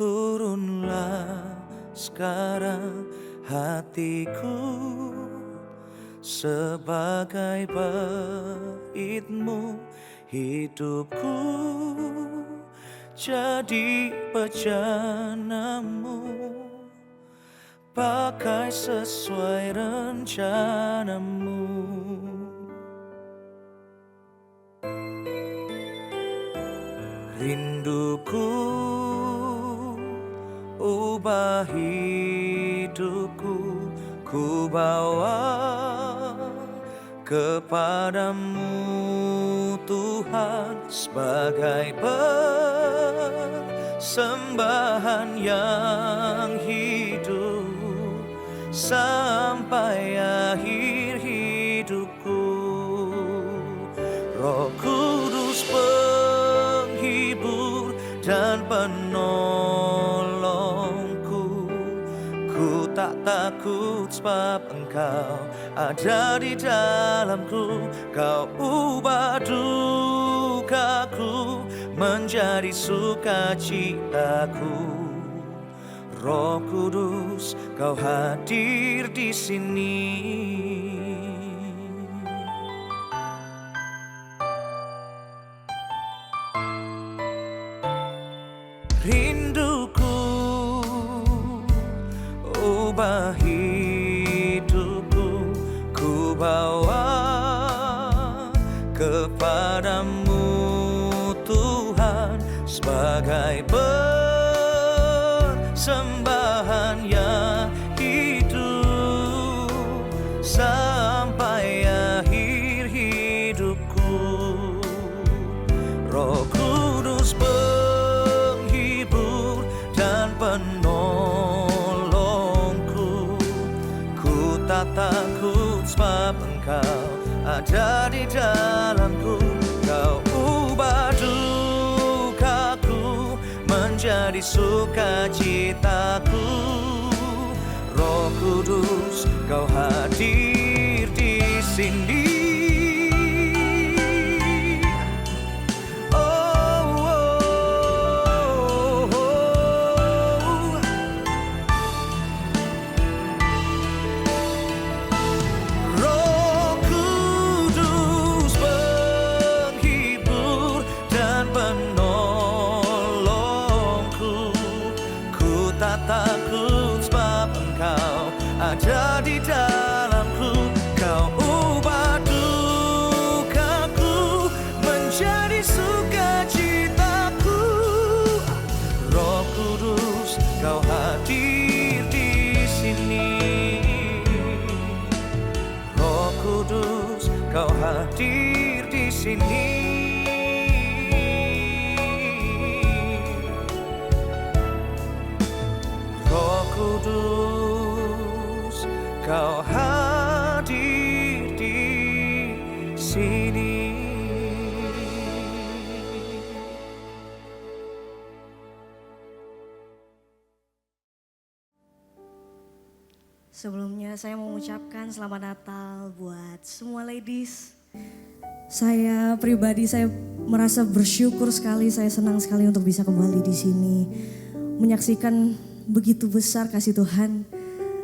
Turunlah sekarang hatiku sebagai baitmu, hidupku jadi bejanamu, pakai sesuai rencanamu. Rinduku ubah hidupku, ku bawa kepadamu Tuhan sebagai persembahan yang hidup sampai akhir hidupku. Roh Kudus penghibur dan penolongku, ku tak takut sebab Engkau ada di dalamku. Kau ubah dukaku menjadi sukacitaku. Roh Kudus, Kau hadir di sini. Rinduku ubah hidupku, ku bawa kepadamu Tuhan sebagai persembahan yang hidup sampai akhir hidupku. Roh Kudus penghibur dan penolongku, ku tak takut sebab Engkau ada di dalamku. Kau ubah dukaku menjadi sukacitaku. Roh Kudus, Kau hadir di sini. Ada di dalamku, Kau ubah dukaku menjadi sukacitaku. Roh Kudus, Kau hadir di sini. Roh Kudus, Kau hadir di sini. Roh Kudus, Kau hadir di sini. Sebelumnya saya mau mengucapkan selamat Natal buat semua ladies. Saya pribadi merasa bersyukur sekali, saya senang sekali untuk bisa kembali di sini menyaksikan begitu besar kasih Tuhan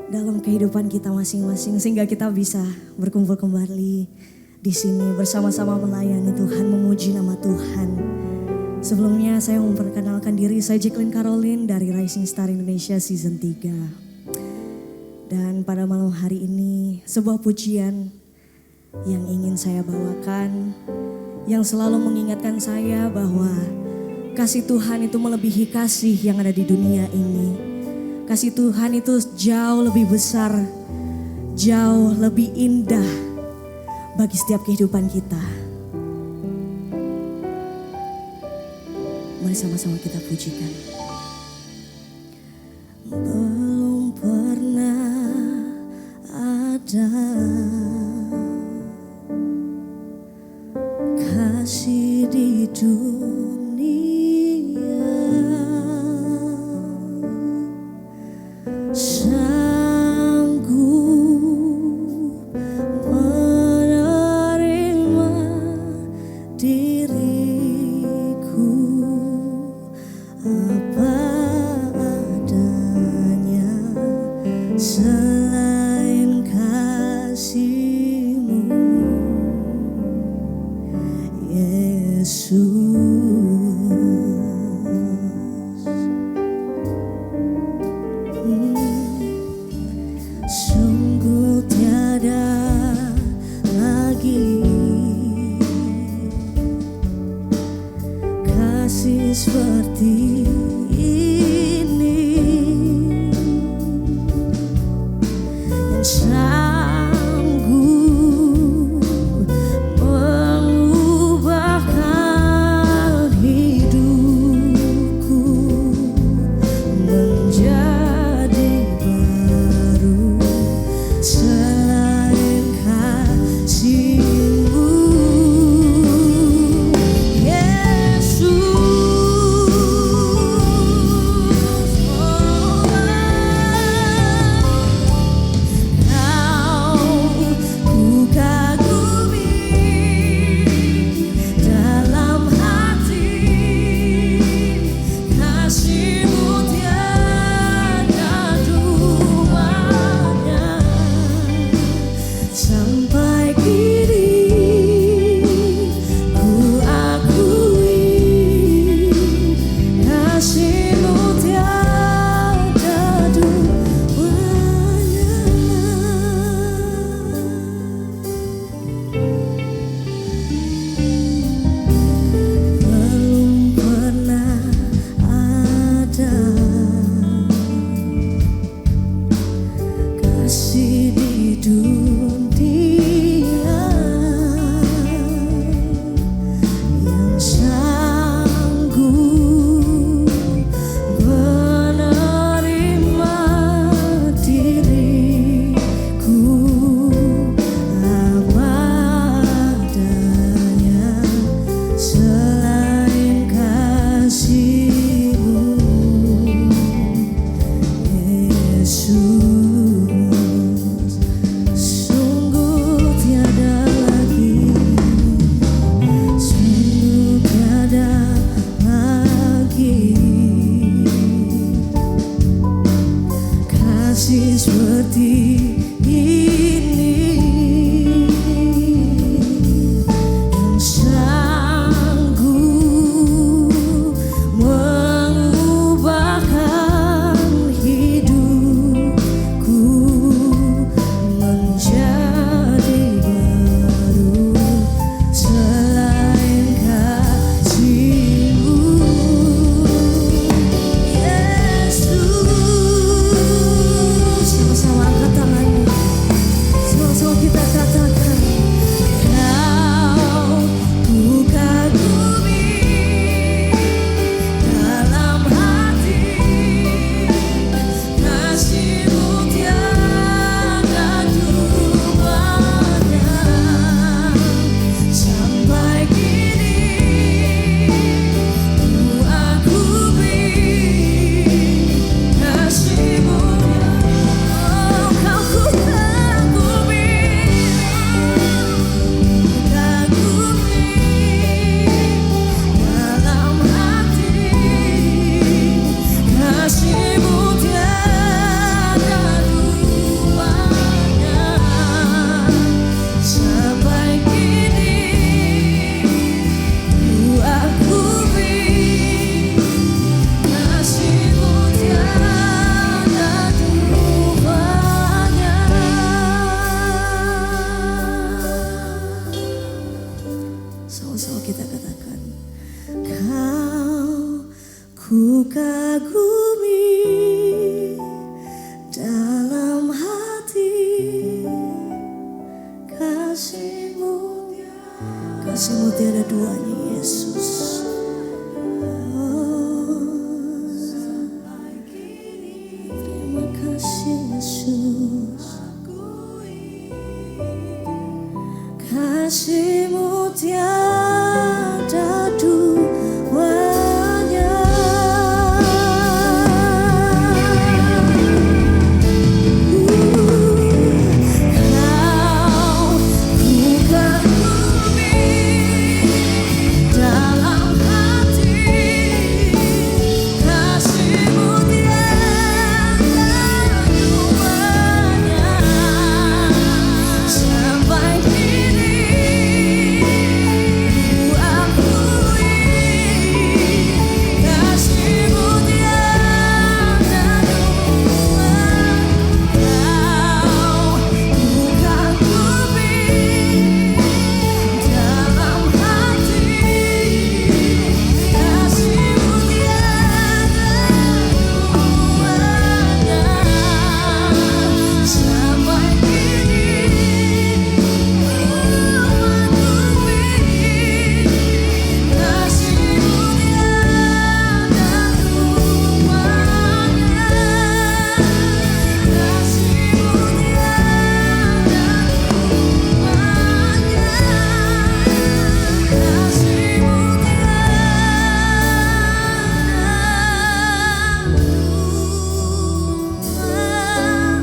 dalam kehidupan kita masing-masing, sehingga kita bisa berkumpul kembali di sini bersama-sama melayani Tuhan, memuji nama Tuhan. Sebelumnya saya mau memperkenalkan diri, saya Jacqueline Caroline dari Rising Star Indonesia Season 3. Dan pada malam hari ini sebuah pujian yang ingin saya bawakan, yang selalu mengingatkan saya bahwa kasih Tuhan itu melebihi kasih yang ada di dunia ini. Kasih Tuhan itu jauh lebih besar, jauh lebih indah bagi setiap kehidupan kita. Mari sama-sama kita pujikan. Belum pernah ada kasih di dunia diriku apa seperti ini yang sanggup mengubahkan hidupku menjadi baru selain kasih-Mu. Yesus, sama-sama angkat tanganmu, sama-sama kita katakan, Kau ku kagumi dalam hati, kasih-Mu tiada duanya. Sampai kini ku akui kasih-Mu, oh Kau ku kagumi, dalam hati, kasih-Mu tiada duanya. Sampai kini ku akui kasih-Mu tiada duanya. Sama-sama kita katakan, Kau ku kagumi dalam hati, kasih-Mu tiada duanya, Yesus. Terima kasih, Yesus. Kasih-Mu tiada duanya. Kau ku kagumi dalam hati, kasih-Mu tiada duanya. Sampai kini ku akui kasih-Mu tiada duanya. Kau ku kagumi dalam hati, kasih-Mu tiada duanya. Sampai kini ku akui kasih-Mu tiada duanya. Kasih-Mu tiada duanya. Kasih-Mu tiada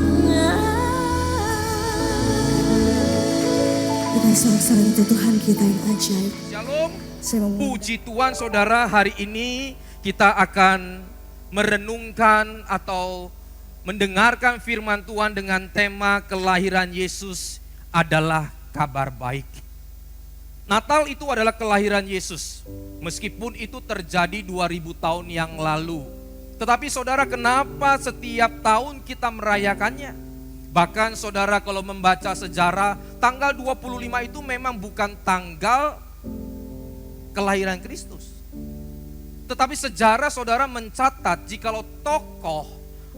duanya. Sorak-sorai itu Tuhan kita yang ajaib. Shalom, Saya mau puji Tuhan saudara, hari ini kita akan merenungkan atau mendengarkan firman Tuhan dengan tema kelahiran Yesus adalah kabar baik. Natal itu adalah kelahiran Yesus, meskipun itu terjadi 2000 tahun yang lalu. Tetapi saudara, kenapa setiap tahun kita merayakannya? Bahkan saudara kalau membaca sejarah, tanggal 25 itu memang bukan tanggal kelahiran Kristus. Tetapi sejarah saudara mencatat jikalau tokoh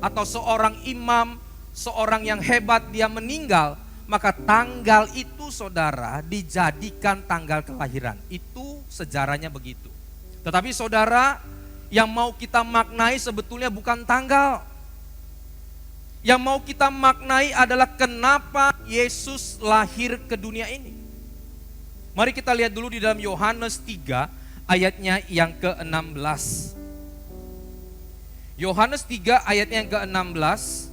atau seorang imam, seorang yang hebat dia meninggal, maka tanggal itu saudara dijadikan tanggal kelahiran. Itu sejarahnya begitu. Tetapi saudara, yang mau kita maknai sebetulnya bukan tanggal. Yang mau kita maknai adalah kenapa Yesus lahir ke dunia ini. Mari kita lihat dulu di dalam Yohanes 3 ayatnya yang ke-16. Yohanes 3 ayatnya yang ke-16.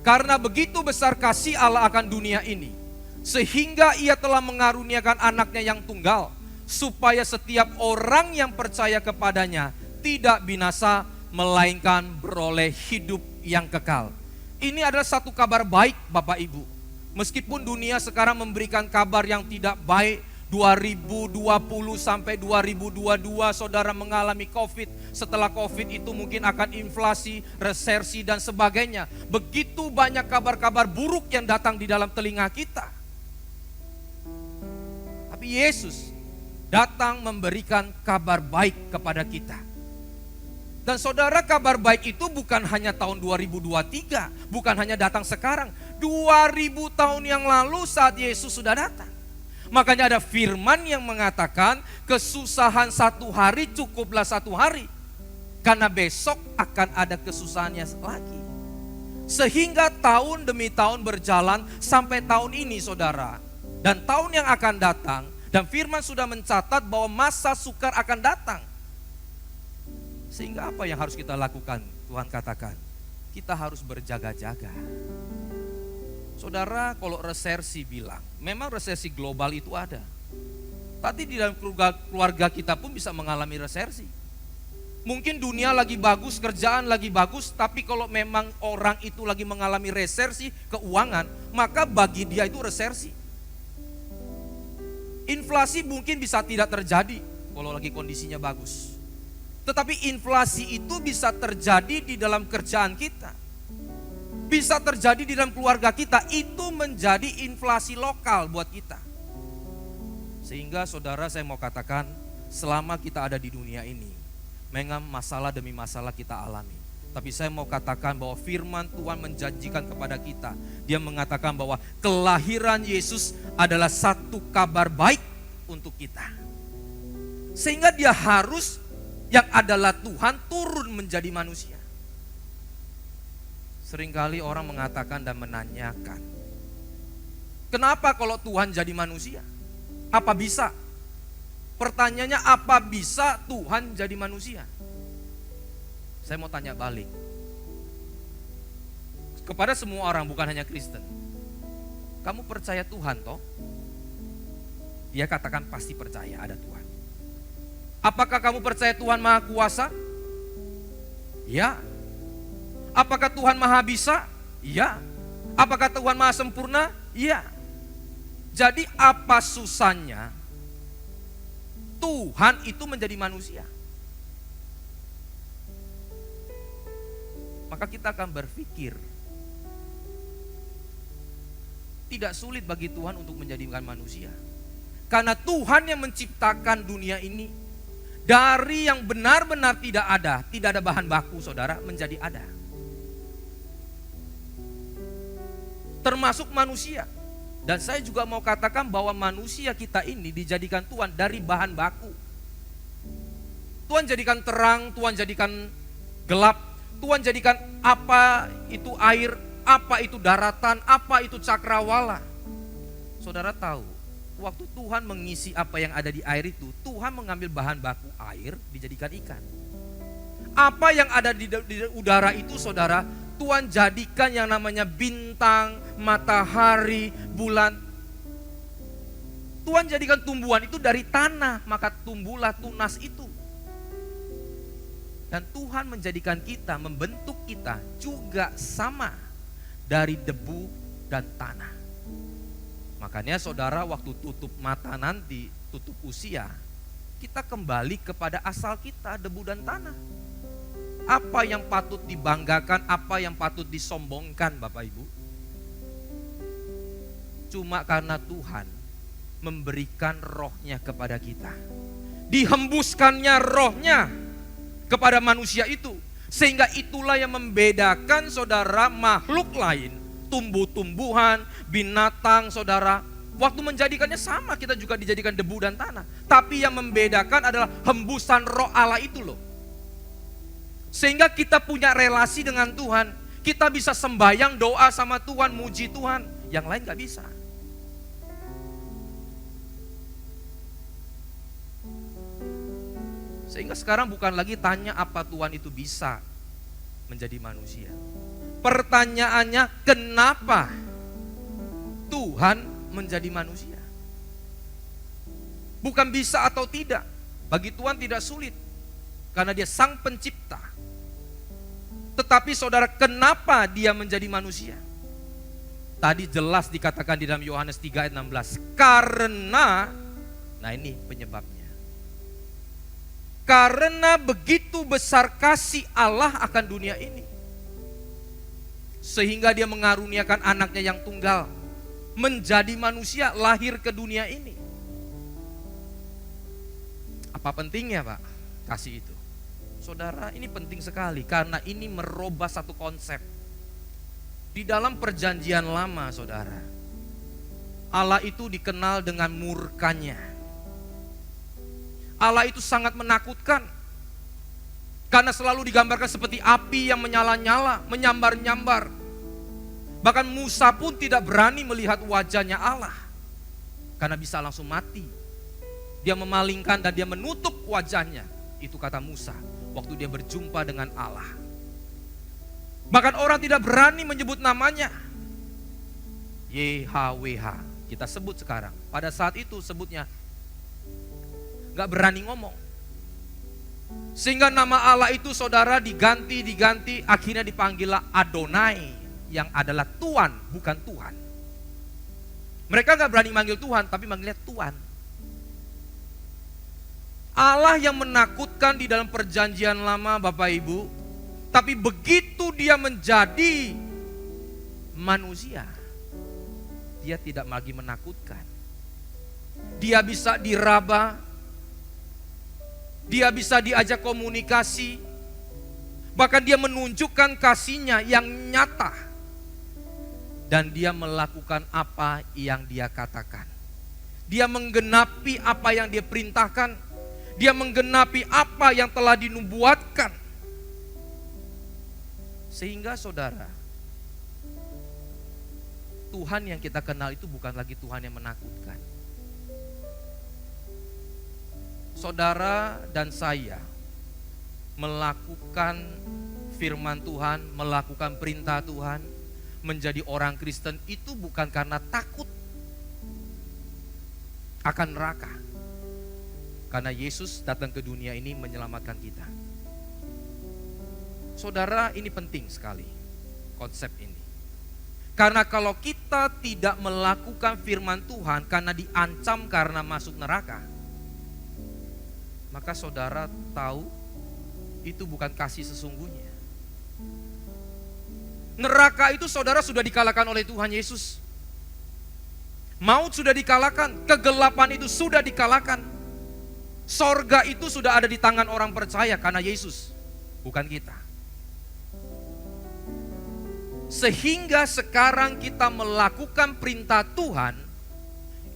Karena begitu besar kasih Allah akan dunia ini, sehingga ia telah mengaruniakan anaknya yang tunggal, supaya setiap orang yang percaya kepadanya tidak binasa, melainkan beroleh hidup yang kekal. Ini adalah satu kabar baik Bapak Ibu. Meskipun dunia sekarang memberikan kabar yang tidak baik, 2020 sampai 2022 saudara mengalami COVID. Setelah COVID itu mungkin akan inflasi, resesi dan sebagainya. Begitu banyak kabar-kabar buruk yang datang di dalam telinga kita. Tapi Yesus datang memberikan kabar baik kepada kita. Dan saudara, kabar baik itu bukan hanya tahun 2023, bukan hanya datang sekarang. 2000 tahun yang lalu saat Yesus sudah datang. Makanya ada firman yang mengatakan kesusahan satu hari cukuplah satu hari. Karena besok akan ada kesusahannya lagi. Sehingga tahun demi tahun berjalan sampai tahun ini saudara. Dan tahun yang akan datang. Dan firman sudah mencatat bahwa masa sukar akan datang. Sehingga apa yang harus kita lakukan? Tuhan katakan, kita harus berjaga-jaga. Saudara, kalau resesi bilang, memang resesi global itu ada. Tapi di dalam keluarga kita pun bisa mengalami resesi. Mungkin dunia lagi bagus, kerjaan lagi bagus, tapi kalau memang orang itu lagi mengalami resesi keuangan, maka bagi dia itu resesi. Inflasi mungkin bisa tidak terjadi kalau lagi kondisinya bagus. Tetapi inflasi itu bisa terjadi di dalam kerjaan kita. Bisa terjadi di dalam keluarga kita. Itu menjadi inflasi lokal buat kita. Sehingga saudara, saya mau katakan, selama kita ada di dunia ini, memang masalah demi masalah kita alami. Tapi saya mau katakan bahwa firman Tuhan menjanjikan kepada kita. Dia mengatakan bahwa kelahiran Yesus adalah satu kabar baik untuk kita. Sehingga dia harus, yang adalah Tuhan, turun menjadi manusia. Seringkali orang mengatakan dan menanyakan, kenapa kalau Tuhan jadi manusia? Apa bisa? Pertanyaannya, apa bisa Tuhan jadi manusia? Saya mau tanya balik. Kepada semua orang, bukan hanya Kristen. Kamu percaya Tuhan toh? Dia katakan pasti percaya ada Tuhan. Apakah kamu percaya Tuhan Maha Kuasa? Ya. Apakah Tuhan Maha Bisa? Ya. Apakah Tuhan Maha Sempurna? Ya. Jadi apa susahnya Tuhan itu menjadi manusia? Maka kita akan berpikir, tidak sulit bagi Tuhan untuk menjadikan manusia. Karena Tuhan yang menciptakan dunia ini, dari yang benar-benar tidak ada bahan baku saudara, menjadi ada. Termasuk manusia. Dan saya juga mau katakan bahwa manusia kita ini dijadikan Tuhan dari bahan baku. Tuhan jadikan terang, Tuhan jadikan gelap, Tuhan jadikan apa itu air, apa itu daratan, apa itu cakrawala. Saudara tahu, waktu Tuhan mengisi apa yang ada di air itu, Tuhan mengambil bahan baku air dijadikan ikan. Apa yang ada di udara itu saudara, Tuhan jadikan yang namanya bintang, matahari, bulan. Tuhan jadikan tumbuhan itu dari tanah, maka tumbuhlah tunas itu. Dan Tuhan menjadikan kita, membentuk kita juga sama dari debu dan tanah. Makanya saudara, waktu tutup mata nanti, tutup usia, kita kembali kepada asal kita, debu dan tanah. Apa yang patut dibanggakan, apa yang patut disombongkan Bapak Ibu? Cuma karena Tuhan memberikan rohnya kepada kita. Dihembuskannya rohnya kepada manusia itu. Sehingga itulah yang membedakan saudara makhluk lain, tumbuh-tumbuhan, binatang saudara. Waktu menjadikannya sama, kita juga dijadikan debu dan tanah. Tapi yang membedakan adalah hembusan roh Allah itu loh. Sehingga kita punya relasi dengan Tuhan. Kita bisa sembahyang, doa sama Tuhan, muji Tuhan. Yang lain gak bisa. Sehingga sekarang bukan lagi tanya apa Tuhan itu bisa menjadi manusia. Pertanyaannya, kenapa Tuhan menjadi manusia? Bukan bisa atau tidak. Bagi Tuhan tidak sulit. Karena dia sang pencipta. Tetapi saudara, kenapa dia menjadi manusia? Tadi jelas dikatakan di dalam Yohanes 3 ayat 16. Karena, nah ini penyebabnya. Karena begitu besar kasih Allah akan dunia ini, sehingga dia mengaruniakan anaknya yang tunggal, menjadi manusia, lahir ke dunia ini. Apa pentingnya Pak kasih itu? Saudara, ini penting sekali karena ini merubah satu konsep. Di dalam perjanjian lama saudara, Allah itu dikenal dengan murkanya. Allah itu sangat menakutkan karena selalu digambarkan seperti api yang menyala-nyala, menyambar-nyambar. Bahkan Musa pun tidak berani melihat wajahnya Allah karena bisa langsung mati. Dia memalingkan dan dia menutup wajahnya. Itu kata Musa waktu dia berjumpa dengan Allah. Bahkan orang tidak berani menyebut namanya. YHWH kita sebut sekarang. Pada saat itu sebutnya gak berani ngomong. Sehingga nama Allah itu saudara diganti, akhirnya dipanggillah Adonai, yang adalah Tuhan, bukan Tuhan. Mereka gak berani manggil Tuhan, tapi manggilnya Tuhan. Allah yang menakutkan di dalam perjanjian lama Bapak Ibu, tapi begitu dia menjadi manusia, dia tidak lagi menakutkan. Dia bisa diraba, dia bisa diajak komunikasi, bahkan dia menunjukkan kasihnya yang nyata. Dan dia melakukan apa yang dia katakan. Dia menggenapi apa yang dia perintahkan. Dia menggenapi apa yang telah dinubuatkan. Sehingga saudara, Tuhan yang kita kenal itu bukan lagi Tuhan yang menakutkan. Saudara dan saya melakukan firman Tuhan, melakukan perintah Tuhan, menjadi orang Kristen itu bukan karena takut akan neraka. Karena Yesus datang ke dunia ini menyelamatkan kita. Saudara, ini penting sekali konsep ini. Karena kalau kita tidak melakukan firman Tuhan karena diancam karena masuk neraka, maka saudara tahu itu bukan kasih sesungguhnya. Neraka itu saudara sudah dikalahkan oleh Tuhan Yesus. Maut sudah dikalahkan, kegelapan itu sudah dikalahkan. Sorga itu sudah ada di tangan orang percaya karena Yesus, bukan kita. Sehingga sekarang kita melakukan perintah Tuhan,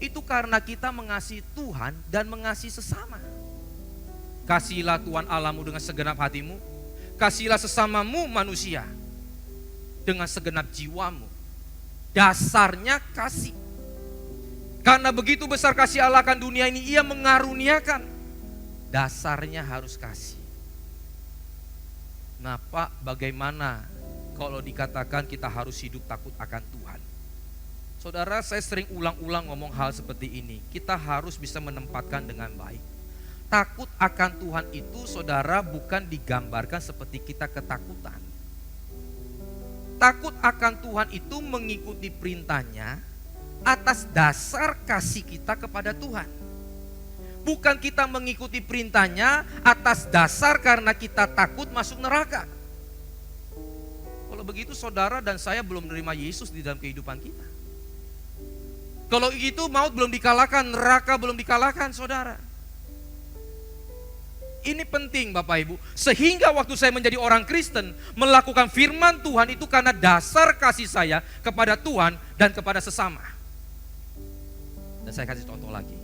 itu karena kita mengasihi Tuhan dan mengasihi sesama. Kasihilah Tuhan Allahmu dengan segenap hatimu, kasihilah sesamamu manusia dengan segenap jiwamu. Dasarnya kasih. Karena begitu besar kasih Allah akan dunia ini, ia mengaruniakan. Dasarnya harus kasih. Nah Pak, bagaimana kalau dikatakan kita harus hidup takut akan Tuhan? Saudara, saya sering ulang-ulang ngomong hal seperti ini. Kita harus bisa menempatkan dengan baik. Takut akan Tuhan itu saudara bukan digambarkan seperti kita ketakutan. Takut akan Tuhan itu mengikuti perintahnya atas dasar kasih kita kepada Tuhan. Bukan kita mengikuti perintahnya atas dasar karena kita takut masuk neraka. Kalau begitu saudara dan saya belum menerima Yesus di dalam kehidupan kita. Kalau itu maut belum dikalahkan, neraka belum dikalahkan saudara. Ini penting Bapak Ibu. Sehingga waktu saya menjadi orang Kristen, melakukan firman Tuhan itu karena dasar kasih saya kepada Tuhan dan kepada sesama. Dan saya kasih contoh lagi.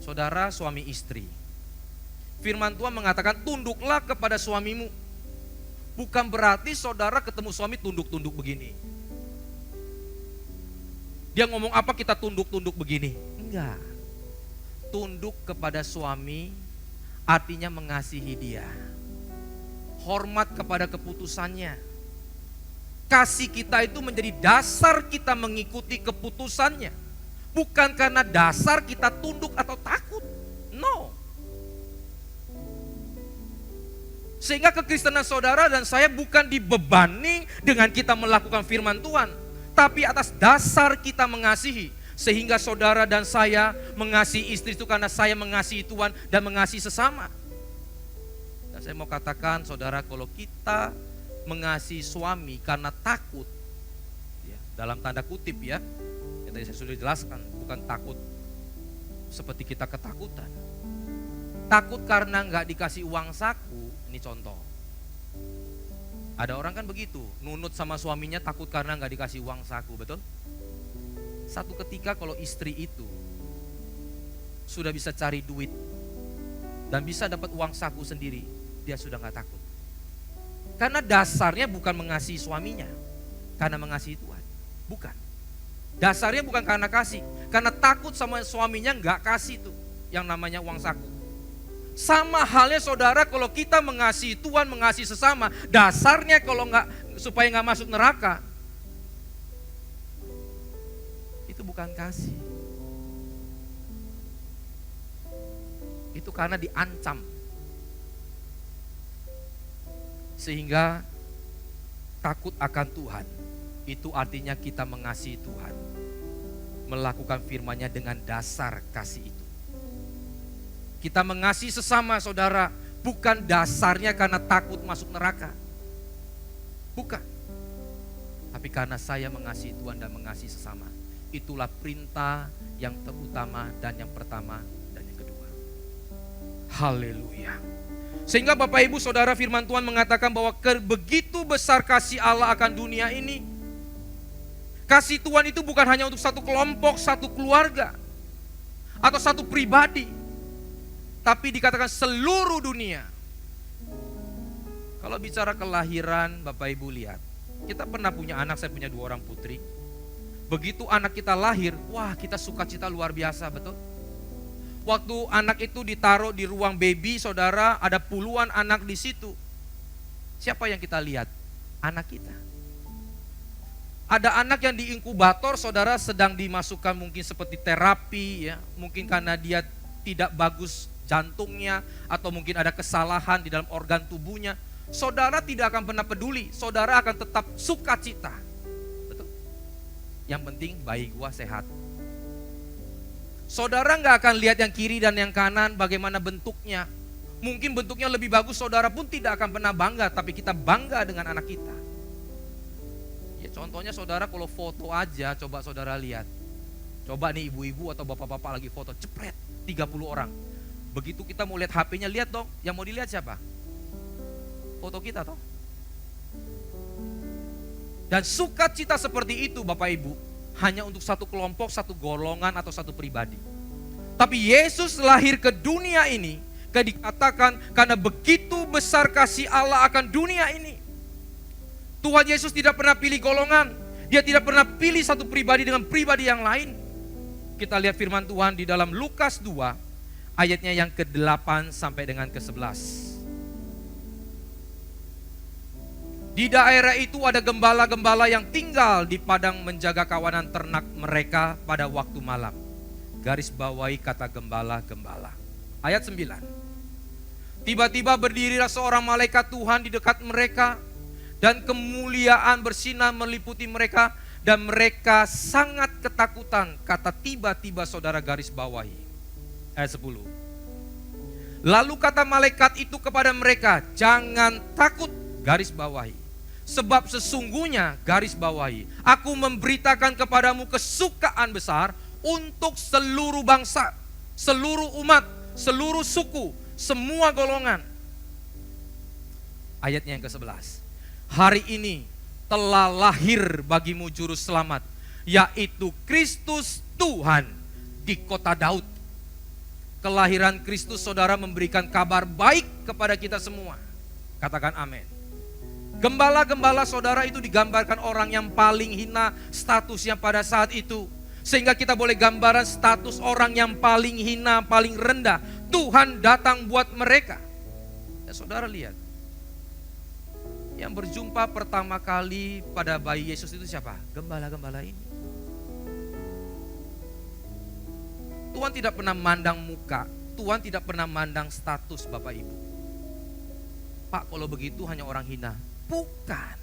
Saudara suami istri, firman Tuhan mengatakan tunduklah kepada suamimu. Bukan berarti saudara ketemu suami tunduk-tunduk begini. Dia ngomong apa kita tunduk-tunduk begini. Enggak. Tunduk kepada suami artinya mengasihi dia. Hormat kepada keputusannya. Kasih kita itu menjadi dasar kita mengikuti keputusannya. Bukan karena dasar kita tunduk atau takut. No. Sehingga kekristenan saudara dan saya bukan dibebani dengan kita melakukan firman Tuhan, tapi atas dasar kita mengasihi. Sehingga saudara dan saya mengasihi istri itu karena saya mengasihi Tuhan dan mengasihi sesama. Dan saya mau katakan saudara, kalau kita mengasihi suami karena takut, ya, dalam tanda kutip ya, yang tadi saya sudah jelaskan, bukan takut seperti kita ketakutan. Takut karena nggak dikasih uang saku, ini contoh. Ada orang kan begitu, nunut sama suaminya takut karena nggak dikasih uang saku, betul? Satu ketika kalau istri itu sudah bisa cari duit dan bisa dapat uang saku sendiri, dia sudah nggak takut. Karena dasarnya bukan mengasihi suaminya, karena mengasihi Tuhan, bukan. Dasarnya bukan karena kasih, karena takut sama suaminya nggak kasih tuh yang namanya uang saku. Sama halnya saudara, kalau kita mengasihi Tuhan, mengasihi sesama, dasarnya kalau nggak, supaya nggak masuk neraka, itu bukan kasih. Itu karena diancam. Sehingga takut akan Tuhan, itu artinya kita mengasihi Tuhan, melakukan firman-Nya dengan dasar kasih itu. Kita mengasihi sesama saudara, bukan dasarnya karena takut masuk neraka. Bukan. Tapi karena saya mengasihi Tuhan dan mengasihi sesama. Itulah perintah yang terutama dan yang pertama dan yang kedua. Haleluya. Sehingga Bapak Ibu Saudara, firman Tuhan mengatakan bahwa begitu besar kasih Allah akan dunia ini. Kasih Tuhan itu bukan hanya untuk satu kelompok, satu keluarga, atau satu pribadi. Tapi dikatakan seluruh dunia. Kalau bicara kelahiran, Bapak Ibu lihat. Kita pernah punya anak, saya punya 2 orang putri. Begitu anak kita lahir, wah kita sukacita luar biasa, betul? Waktu anak itu ditaruh di ruang baby, saudara, ada puluhan anak di situ. Siapa yang kita lihat? Anak kita. Ada anak yang di inkubator, saudara, sedang dimasukkan mungkin seperti terapi, ya, mungkin karena dia tidak bagus jantungnya, atau mungkin ada kesalahan di dalam organ tubuhnya. Saudara tidak akan pernah peduli, saudara akan tetap sukacita. Betul? Yang penting bayi gua sehat. Saudara nggak akan lihat yang kiri dan yang kanan bagaimana bentuknya. Mungkin bentuknya lebih bagus, saudara pun tidak akan pernah bangga, tapi kita bangga dengan anak kita. Ya contohnya saudara kalau foto aja, coba saudara lihat. Coba nih ibu-ibu atau bapak-bapak lagi foto, cepret 30 orang. Begitu kita mau lihat HP-nya, lihat dong, yang mau dilihat siapa? Foto kita toh. Dan sukacita seperti itu Bapak Ibu, hanya untuk satu kelompok, satu golongan atau satu pribadi. Tapi Yesus lahir ke dunia ini, dikatakan karena begitu besar kasih Allah akan dunia ini. Tuhan Yesus tidak pernah pilih golongan, dia tidak pernah pilih satu pribadi dengan pribadi yang lain. Kita lihat firman Tuhan di dalam Lukas 2, ayatnya yang ke-8 sampai dengan ke-11. Di daerah itu ada gembala-gembala yang tinggal di padang menjaga kawanan ternak mereka pada waktu malam. Garis bawahi kata gembala-gembala. Ayat 9. Tiba-tiba berdirilah seorang malaikat Tuhan di dekat mereka, dan kemuliaan bersinar meliputi mereka, dan mereka sangat ketakutan. Kata tiba-tiba saudara garis bawahi. Ayat 10. Lalu kata malaikat itu kepada mereka, jangan takut, garis bawahi. Sebab sesungguhnya, garis bawahi, aku memberitakan kepadamu kesukaan besar untuk seluruh bangsa, seluruh umat, seluruh suku, semua golongan. Ayatnya yang ke-11. Hari ini telah lahir bagimu juru selamat, yaitu Kristus Tuhan di kota Daud. Kelahiran Kristus saudara memberikan kabar baik kepada kita semua. Katakan amin. Gembala-gembala saudara itu digambarkan orang yang paling hina statusnya pada saat itu. Sehingga kita boleh gambaran status orang yang paling hina, paling rendah. Tuhan datang buat mereka. Ya, saudara lihat. Yang berjumpa pertama kali pada bayi Yesus itu siapa? Gembala-gembala ini. Tuhan tidak pernah mandang muka, Tuhan tidak pernah mandang status Bapak Ibu. Pak, kalau begitu hanya orang hina. Bukan.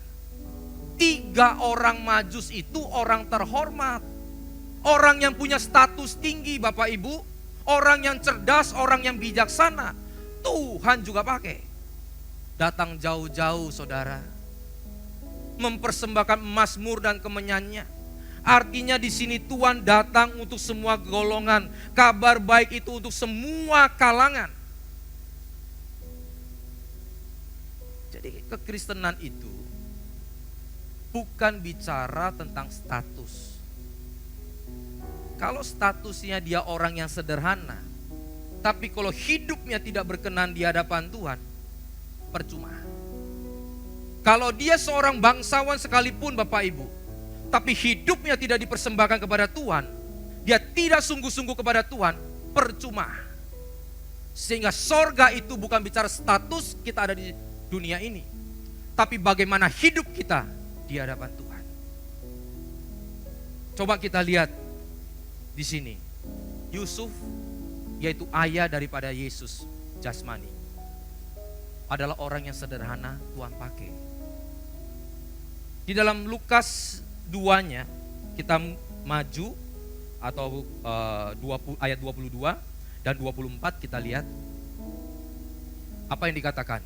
3 orang Majus itu orang terhormat. Orang yang punya status tinggi Bapak Ibu. Orang yang cerdas, orang yang bijaksana. Tuhan juga pakai. Datang jauh-jauh saudara. Mempersembahkan mazmur dan kemenyanyian. Artinya di sini Tuhan datang untuk semua golongan. Kabar baik itu untuk semua kalangan. Jadi kekristenan itu bukan bicara tentang status. Kalau statusnya dia orang yang sederhana, tapi kalau hidupnya tidak berkenan di hadapan Tuhan, percuma. Kalau dia seorang bangsawan sekalipun Bapak Ibu, tapi hidupnya tidak dipersembahkan kepada Tuhan, dia tidak sungguh-sungguh kepada Tuhan, percuma. Sehingga sorga itu bukan bicara status kita ada di dunia ini, tapi bagaimana hidup kita di hadapan Tuhan. Coba kita lihat di sini. Yusuf, yaitu ayah daripada Yesus jasmani, adalah orang yang sederhana Tuhan pakai. Di dalam Lukas 2-nya kita maju atau ayat 22 dan 24 kita lihat apa yang dikatakan.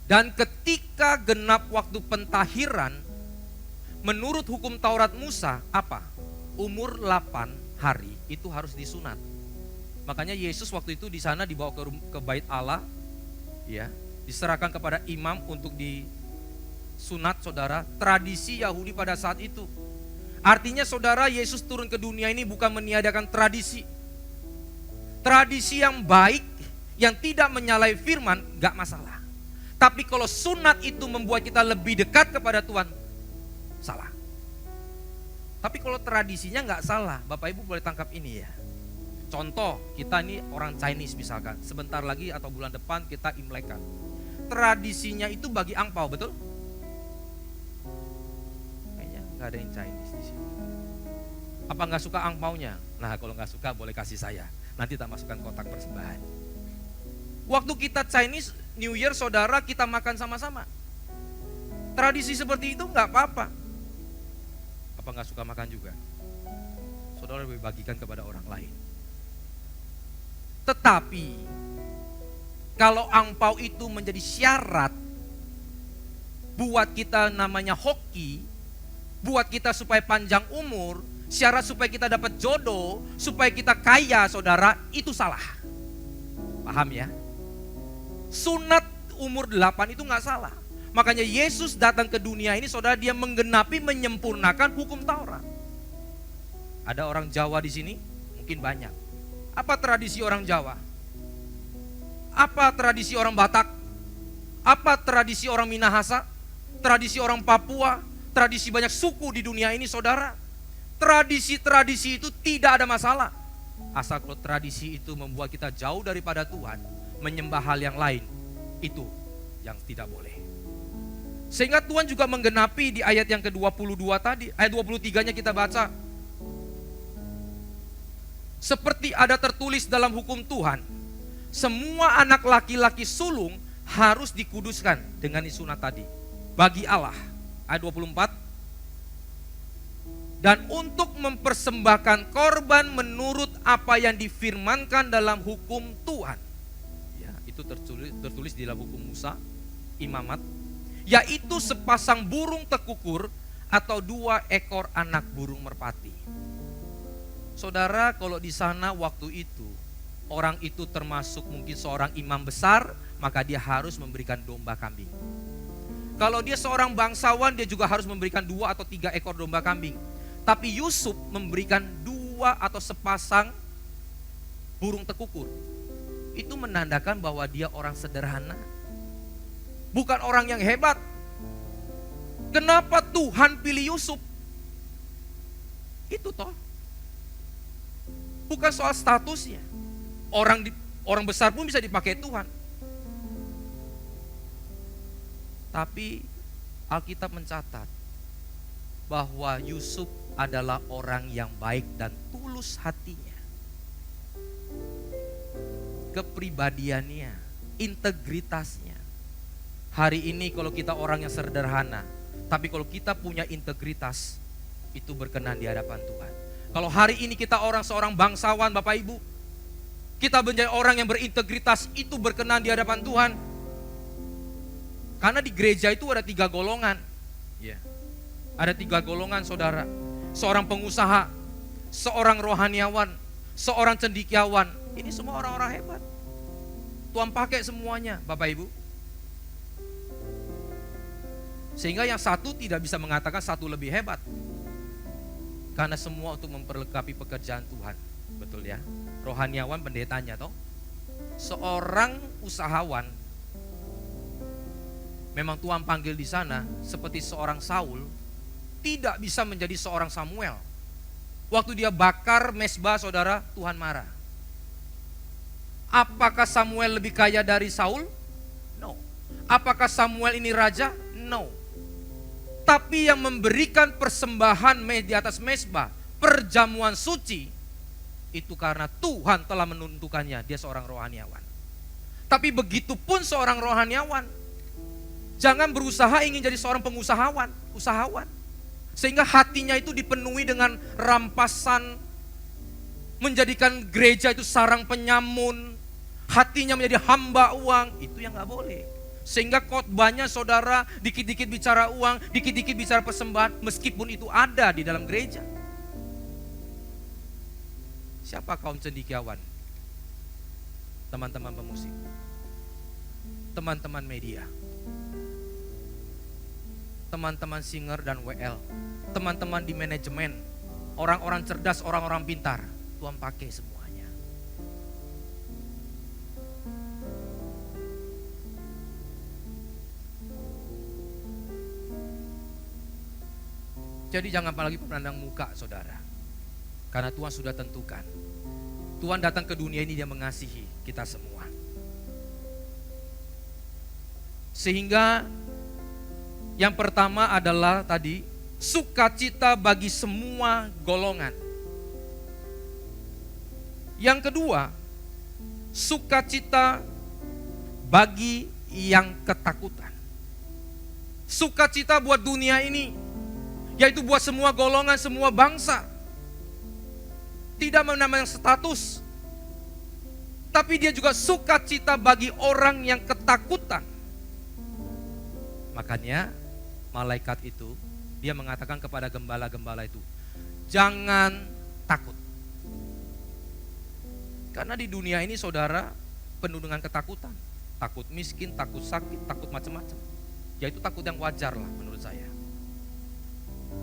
Dan ketika genap waktu pentahiran menurut hukum Taurat Musa, apa? Umur 8 hari itu harus disunat. Makanya Yesus waktu itu di sana dibawa ke bait Allah, ya, diserahkan kepada imam untuk disunat saudara. Tradisi Yahudi pada saat itu. Artinya saudara, Yesus turun ke dunia ini bukan meniadakan tradisi. Tradisi yang baik, yang tidak menyalahi firman, gak masalah. Tapi kalau sunat itu membuat kita lebih dekat kepada Tuhan, salah. Tapi kalau tradisinya nggak salah, Bapak Ibu boleh tangkap ini ya. Contoh, kita ini orang Chinese misalkan, sebentar lagi atau bulan depan kita imlekan. Tradisinya itu bagi angpau, betul? Kayaknya nggak ada yang Chinese di sini. Apa nggak suka angpaunya? Nah, kalau nggak suka boleh kasih saya. Nanti tak masukkan kotak persembahan. Waktu kita Chinese New Year saudara, kita makan sama-sama. Tradisi seperti itu nggak apa-apa. Apa nggak suka makan juga? Saudara lebih bagikan kepada orang lain. Tetapi kalau angpau itu menjadi syarat buat kita namanya hoki, buat kita supaya panjang umur, syarat supaya kita dapat jodoh, supaya kita kaya saudara, itu salah. Paham ya? Sunat umur 8 itu gak salah. Makanya Yesus datang ke dunia ini saudara, dia menggenapi, menyempurnakan hukum Taurat. Ada orang Jawa di sini? Mungkin banyak. Apa tradisi orang Jawa? Apa tradisi orang Batak? Apa tradisi orang Minahasa? Tradisi orang Papua? Tradisi banyak suku di dunia ini saudara. Tradisi-tradisi itu tidak ada masalah. Asal kalau tradisi itu membuat kita jauh daripada Tuhan, menyembah hal yang lain, itu yang tidak boleh. Sehingga Tuhan juga menggenapi di ayat yang ke-22 tadi, ayat 23-nya kita baca. Seperti ada tertulis dalam hukum Tuhan, semua anak laki-laki sulung harus dikuduskan dengan disunat tadi bagi Allah. Ayat 24. Dan untuk mempersembahkan korban menurut apa yang difirmankan dalam hukum Tuhan. Ya, itu tertulis di dalam hukum Musa, imamat, yaitu sepasang burung tekukur atau 2 ekor anak burung merpati. Saudara, kalau di sana waktu itu orang itu termasuk mungkin seorang imam besar, maka dia harus memberikan domba kambing. Kalau dia seorang bangsawan, dia juga harus memberikan 2 atau 3 ekor domba kambing. Tapi Yusuf memberikan 2 atau sepasang burung tekukur. Itu menandakan bahwa dia orang sederhana, bukan orang yang hebat. Kenapa Tuhan pilih Yusuf? Itu toh bukan soal statusnya. Orang besar pun bisa dipakai Tuhan. Tapi Alkitab mencatat bahwa Yusuf adalah orang yang baik dan tulus hatinya. Kepribadiannya, integritasnya. Hari ini kalau kita orang yang sederhana, tapi kalau kita punya integritas, itu berkenan di hadapan Tuhan. Kalau hari ini kita seorang bangsawan Bapak Ibu, kita menjadi orang yang berintegritas, itu berkenan di hadapan Tuhan. Karena di gereja itu ada 3 golongan. Ya. Ada 3 golongan saudara. Seorang pengusaha, seorang rohaniawan, seorang cendekiawan. Ini semua orang-orang hebat. Tuhan pakai semuanya Bapak Ibu. Sehingga yang satu tidak bisa mengatakan satu lebih hebat. Karena semua untuk memperlengkapi pekerjaan Tuhan. Betul ya? Rohaniawan pendetanya toh. Seorang usahawan, memang Tuhan panggil di sana seperti seorang Saul, tidak bisa menjadi seorang Samuel. Waktu dia bakar mezbah saudara, Tuhan marah. Apakah Samuel lebih kaya dari Saul? No. Apakah Samuel ini raja? No. Tapi yang memberikan persembahan di atas mezbah, perjamuan suci, itu karena Tuhan telah menentukannya, dia seorang rohaniawan. Tapi begitu pun seorang rohaniawan, jangan berusaha ingin jadi seorang usahawan. Sehingga hatinya itu dipenuhi dengan rampasan, menjadikan gereja itu sarang penyamun, hatinya menjadi hamba uang, itu yang gak boleh. Sehingga khotbahnya saudara dikit-dikit bicara uang, dikit-dikit bicara persembahan, meskipun itu ada di dalam gereja. Siapa kaum cendekiawan? Teman-teman pemusik, teman-teman media, teman-teman singer dan WL, teman-teman di manajemen, orang-orang cerdas, orang-orang pintar, Tuhan pakai semuanya. Jadi jangan apalagi memandang muka saudara, karena Tuhan sudah tentukan. Tuhan datang ke dunia ini, dia mengasihi kita semua. Sehingga yang pertama adalah tadi, sukacita bagi semua golongan. Yang kedua, sukacita bagi yang ketakutan. Sukacita buat dunia ini, yaitu buat semua golongan, semua bangsa. Tidak menambah status, tapi dia juga sukacita bagi orang yang ketakutan. Makanya malaikat itu, dia mengatakan kepada gembala-gembala itu, jangan takut. Karena di dunia ini saudara penuh dengan ketakutan. Takut miskin, takut sakit, takut macam-macam. Yaitu takut yang wajar lah menurut saya.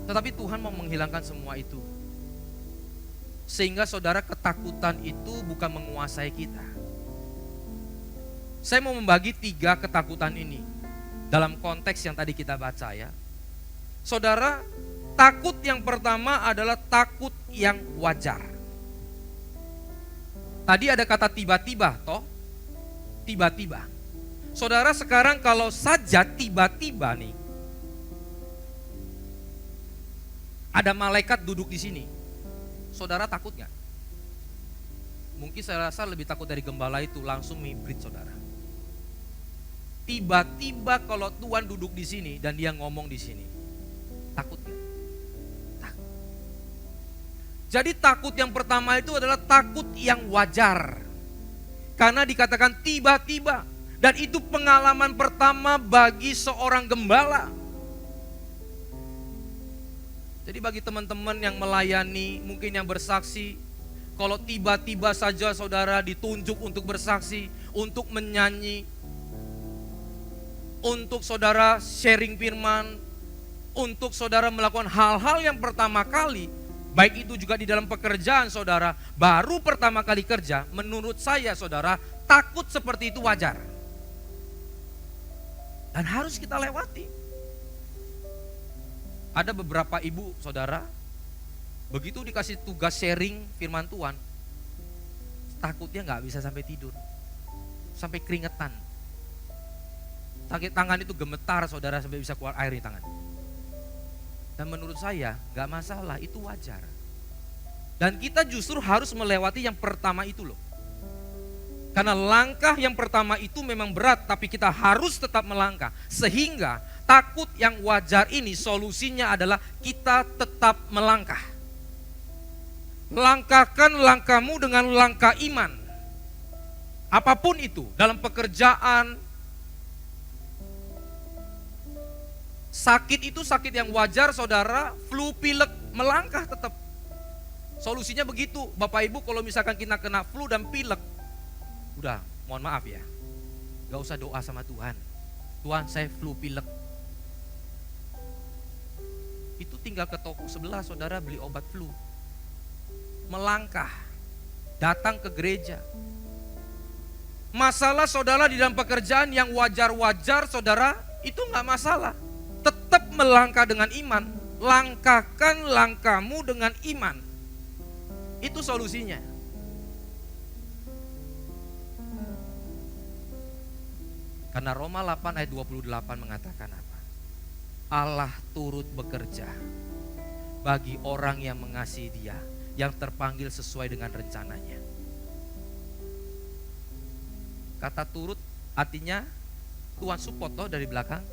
Tetapi Tuhan mau menghilangkan semua itu. Sehingga saudara ketakutan itu bukan menguasai kita. Saya mau membagi 3 ketakutan ini. Dalam konteks yang tadi kita baca ya. Saudara, takut yang pertama adalah takut yang wajar. Tadi ada kata tiba-tiba toh. Tiba-tiba. Saudara sekarang kalau saja tiba-tiba nih, ada malaikat duduk di sini, saudara takut gak? Mungkin saya rasa lebih takut dari gembala itu, langsung hibrid saudara. Tiba-tiba kalau Tuhan duduk di sini dan dia ngomong di sini, takut gak? Takut. Jadi takut yang pertama itu adalah takut yang wajar. Karena dikatakan tiba-tiba, dan itu pengalaman pertama bagi seorang gembala. Jadi bagi teman-teman yang melayani, mungkin yang bersaksi, kalau tiba-tiba saja saudara ditunjuk untuk bersaksi, untuk menyanyi, untuk saudara sharing firman, untuk saudara melakukan hal-hal yang pertama kali, baik itu juga di dalam pekerjaan saudara, baru pertama kali kerja, menurut saya saudara, takut seperti itu wajar. Dan harus kita lewati. Ada beberapa ibu saudara, begitu dikasih tugas sharing firman Tuhan, takutnya gak bisa sampai tidur, sampai keringetan. Tangan itu gemetar saudara, sampai bisa keluar air di tangan. Dan menurut saya gak masalah, itu wajar. Dan kita justru harus melewati yang pertama itu loh. Karena langkah yang pertama itu memang berat, tapi kita harus tetap melangkah. Sehingga takut yang wajar ini solusinya adalah kita tetap melangkah. Langkahkan langkahmu dengan langkah iman. Apapun itu, dalam pekerjaan, sakit itu sakit yang wajar saudara, flu, pilek, melangkah tetap. Solusinya begitu, Bapak Ibu, kalau misalkan kita kena flu dan pilek, udah mohon maaf ya, gak usah doa sama Tuhan. Tuhan saya flu pilek. Itu tinggal ke toko sebelah saudara beli obat flu. Melangkah, datang ke gereja. Masalah saudara di dalam pekerjaan yang wajar-wajar saudara, itu gak masalah. Tetap melangkah dengan iman. Langkahkan langkahmu dengan iman. Itu solusinya. Karena Roma 8 ayat 28 mengatakan apa? Allah turut bekerja bagi orang yang mengasihi Dia, yang terpanggil sesuai dengan rencananya. Kata turut artinya Tuhan support loh dari belakang.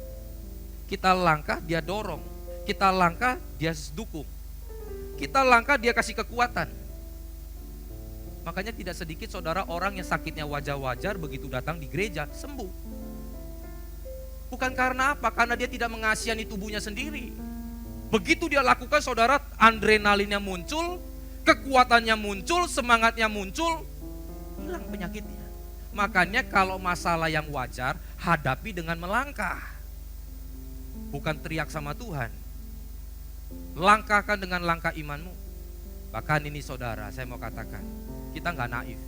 Kita langkah dia dorong, kita langkah dia dukung, kita langkah dia kasih kekuatan. Makanya tidak sedikit saudara orang yang sakitnya wajar-wajar begitu datang di gereja sembuh. Bukan karena apa? Karena dia tidak mengasihani tubuhnya sendiri. Begitu dia lakukan saudara, adrenalinnya muncul, kekuatannya muncul, semangatnya muncul, hilang penyakitnya. Makanya kalau masalah yang wajar, hadapi dengan melangkah. Bukan teriak sama Tuhan. Langkahkan dengan langkah imanmu. Bahkan ini saudara, saya mau katakan, kita gak naif.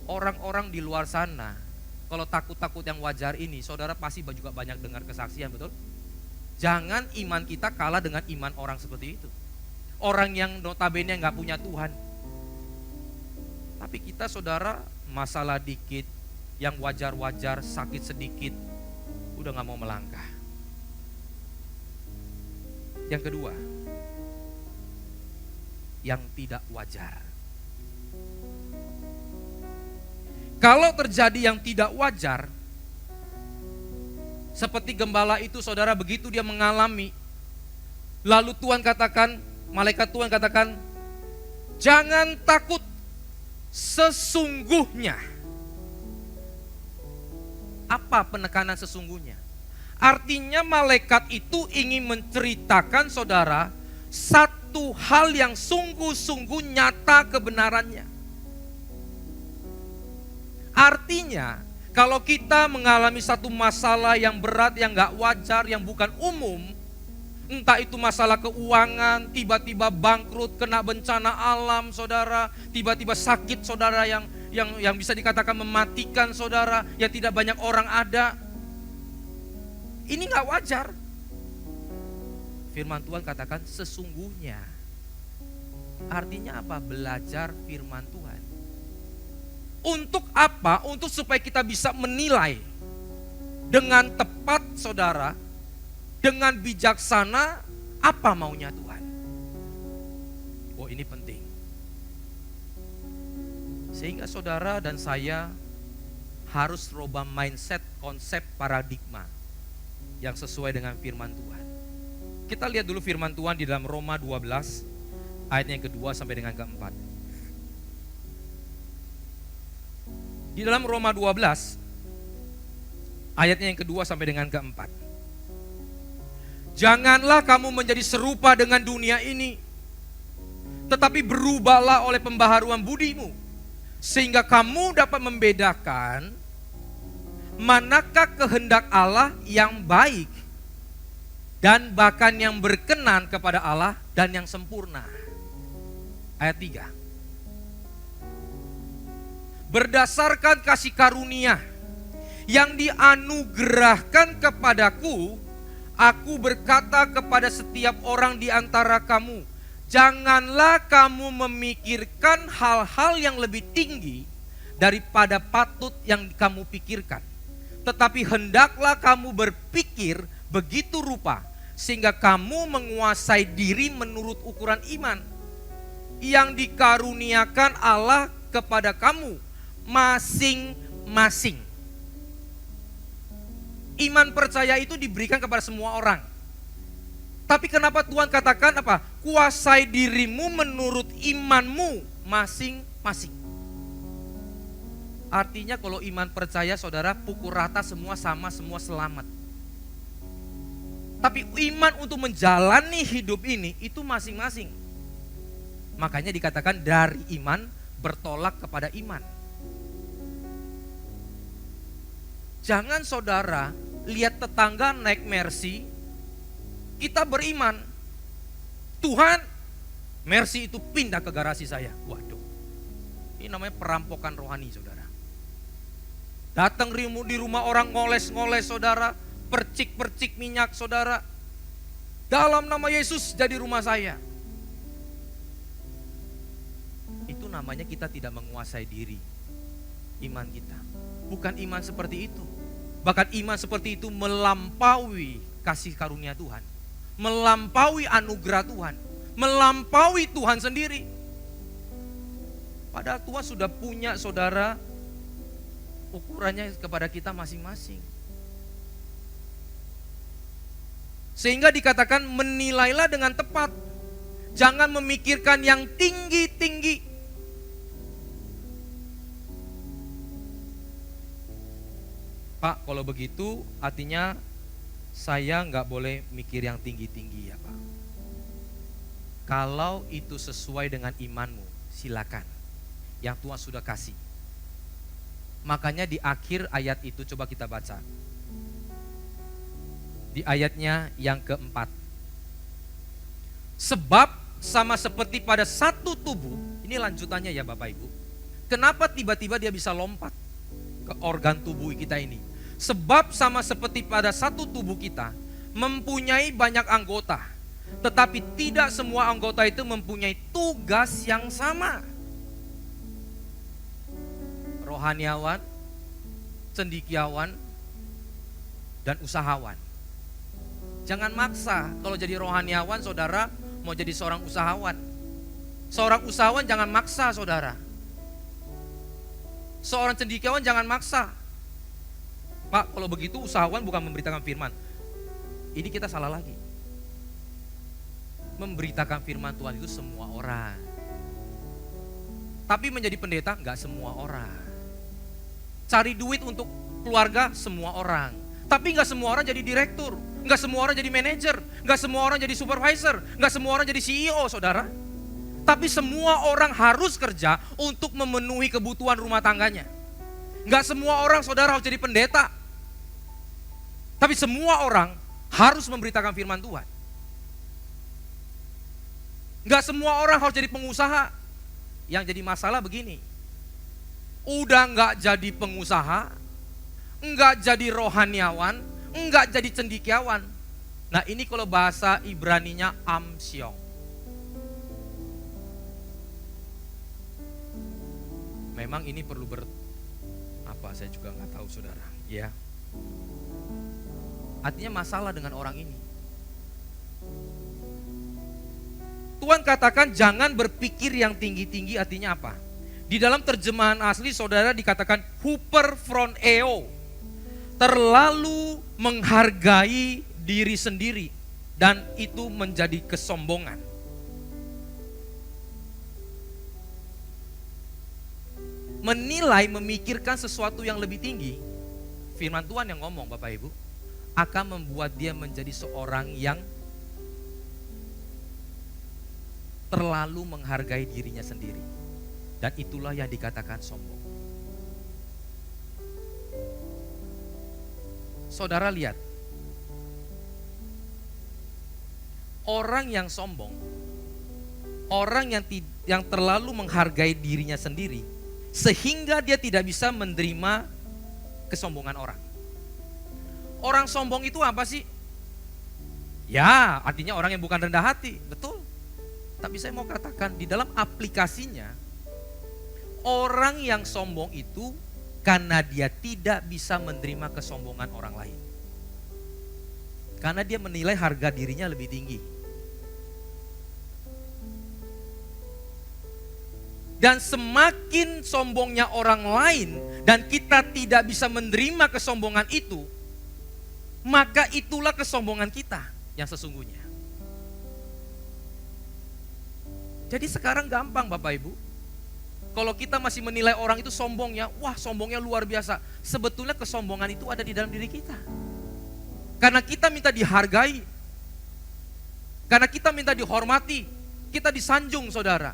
Orang-orang di luar sana, kalau takut-takut yang wajar ini, saudara pasti juga banyak dengar kesaksian, betul? Jangan iman kita kalah dengan iman orang seperti itu. Orang yang notabene gak punya Tuhan. Tapi kita saudara, masalah dikit, yang wajar-wajar, sakit sedikit, udah gak mau melangkah. Yang kedua, yang tidak wajar. Kalau terjadi yang tidak wajar, seperti gembala itu saudara, begitu dia mengalami, lalu Tuhan katakan, malaikat Tuhan katakan, jangan takut, sesungguhnya. Apa penekanan sesungguhnya? Artinya malaikat itu ingin menceritakan saudara satu hal yang sungguh-sungguh nyata kebenarannya. Artinya kalau kita mengalami satu masalah yang berat, yang gak wajar, yang bukan umum, entah itu masalah keuangan, tiba-tiba bangkrut, kena bencana alam saudara, tiba-tiba sakit saudara yang bisa dikatakan mematikan saudara, yang tidak banyak orang ada. Ini gak wajar. Firman Tuhan katakan sesungguhnya. Artinya apa? Belajar firman Tuhan. Untuk apa? Untuk supaya kita bisa menilai dengan tepat saudara, dengan bijaksana apa maunya Tuhan. Oh, ini penting. Sehingga saudara dan saya harus rubah mindset, konsep, paradigma yang sesuai dengan firman Tuhan. Kita lihat dulu firman Tuhan di dalam Roma 12 ayatnya yang kedua sampai dengan keempat. Di dalam Roma 12 ayatnya yang kedua sampai dengan keempat. Janganlah kamu menjadi serupa dengan dunia ini, tetapi berubahlah oleh pembaharuan budimu, sehingga kamu dapat membedakan manakah kehendak Allah yang baik dan bahkan yang berkenan kepada Allah dan yang sempurna. Ayat 3. Berdasarkan kasih karunia yang dianugerahkan kepadaku, aku berkata kepada setiap orang di antara kamu, janganlah kamu memikirkan hal-hal yang lebih tinggi daripada patut yang kamu pikirkan. Tetapi hendaklah kamu berpikir begitu rupa, sehingga kamu menguasai diri menurut ukuran iman yang dikaruniakan Allah kepada kamu, masing-masing. Iman percaya itu diberikan kepada semua orang. Tapi kenapa Tuhan katakan apa? Kuasai dirimu menurut imanmu masing-masing. Artinya kalau iman percaya saudara pukul rata semua sama, semua selamat. Tapi iman untuk menjalani hidup ini itu masing-masing. Makanya dikatakan dari iman bertolak kepada iman. Jangan saudara lihat tetangga naik Mercy, kita beriman, Tuhan, Mercy itu pindah ke garasi saya. Waduh, ini namanya perampokan rohani saudara. Datang di rumah orang ngoles-ngoles saudara, percik-percik minyak saudara. Dalam nama Yesus jadi rumah saya. Itu namanya kita tidak menguasai diri. Iman kita. Bukan iman seperti itu. Bahkan iman seperti itu melampaui kasih karunia Tuhan. Melampaui anugerah Tuhan. Melampaui Tuhan sendiri. Padahal Tuhan sudah punya saudara ukurannya kepada kita masing-masing. Sehingga dikatakan menilailah dengan tepat. Jangan memikirkan yang tinggi-tinggi. Pak, kalau begitu artinya saya nggak boleh mikir yang tinggi-tinggi ya Pak. Kalau itu sesuai dengan imanmu, silakan. Yang Tuhan sudah kasih. Makanya di akhir ayat itu coba kita baca. Di ayatnya yang keempat. Sebab sama seperti pada satu tubuh, ini lanjutannya ya Bapak Ibu. Kenapa tiba-tiba dia bisa lompat ke organ tubuh kita ini? Sebab sama seperti pada satu tubuh kita mempunyai banyak anggota, tetapi tidak semua anggota itu mempunyai tugas yang sama. Rohaniawan, cendekiawan, dan usahawan. Jangan maksa kalau jadi rohaniawan saudara mau jadi seorang usahawan. Seorang usahawan jangan maksa saudara. Seorang cendekiawan jangan maksa. Pak, kalau begitu usahawan bukan memberitakan firman. Ini kita salah lagi. Memberitakan firman Tuhan itu semua orang. Tapi menjadi pendeta enggak semua orang. Cari duit untuk keluarga semua orang. Tapi enggak semua orang jadi direktur. Enggak semua orang jadi manajer. Enggak semua orang jadi supervisor. Enggak semua orang jadi CEO saudara. Tapi semua orang harus kerja untuk memenuhi kebutuhan rumah tangganya. Enggak semua orang saudara harus jadi pendeta. Tapi semua orang harus memberitakan firman Tuhan. Enggak semua orang harus jadi pengusaha. Yang jadi masalah begini. Udah enggak jadi pengusaha, enggak jadi rohaniawan, enggak jadi cendekiawan. Nah ini kalau bahasa Ibraninya amsyong. Memang ini perlu saya juga nggak tahu saudara, ya. Artinya masalah dengan orang ini. Tuhan katakan jangan berpikir yang tinggi-tinggi, artinya apa? Di dalam terjemahan asli saudara dikatakan hyperphroneo, terlalu menghargai diri sendiri dan itu menjadi kesombongan. Menilai, memikirkan sesuatu yang lebih tinggi, firman Tuhan yang ngomong Bapak Ibu, akan membuat dia menjadi seorang yang terlalu menghargai dirinya sendiri. Dan itulah yang dikatakan sombong. Saudara lihat, orang yang sombong, orang yang terlalu menghargai dirinya sendiri, sehingga dia tidak bisa menerima kesombongan orang. Orang sombong itu apa sih? Ya, artinya orang yang bukan rendah hati, betul. Tapi saya mau katakan di dalam aplikasinya, orang yang sombong itu karena dia tidak bisa menerima kesombongan orang lain. Karena dia menilai harga dirinya lebih tinggi. Dan semakin sombongnya orang lain dan kita tidak bisa menerima kesombongan itu, maka itulah kesombongan kita yang sesungguhnya. Jadi sekarang gampang Bapak Ibu. Kalau kita masih menilai orang itu sombongnya, wah sombongnya luar biasa. Sebetulnya kesombongan itu ada di dalam diri kita. Karena kita minta dihargai. Karena kita minta dihormati. Kita disanjung saudara.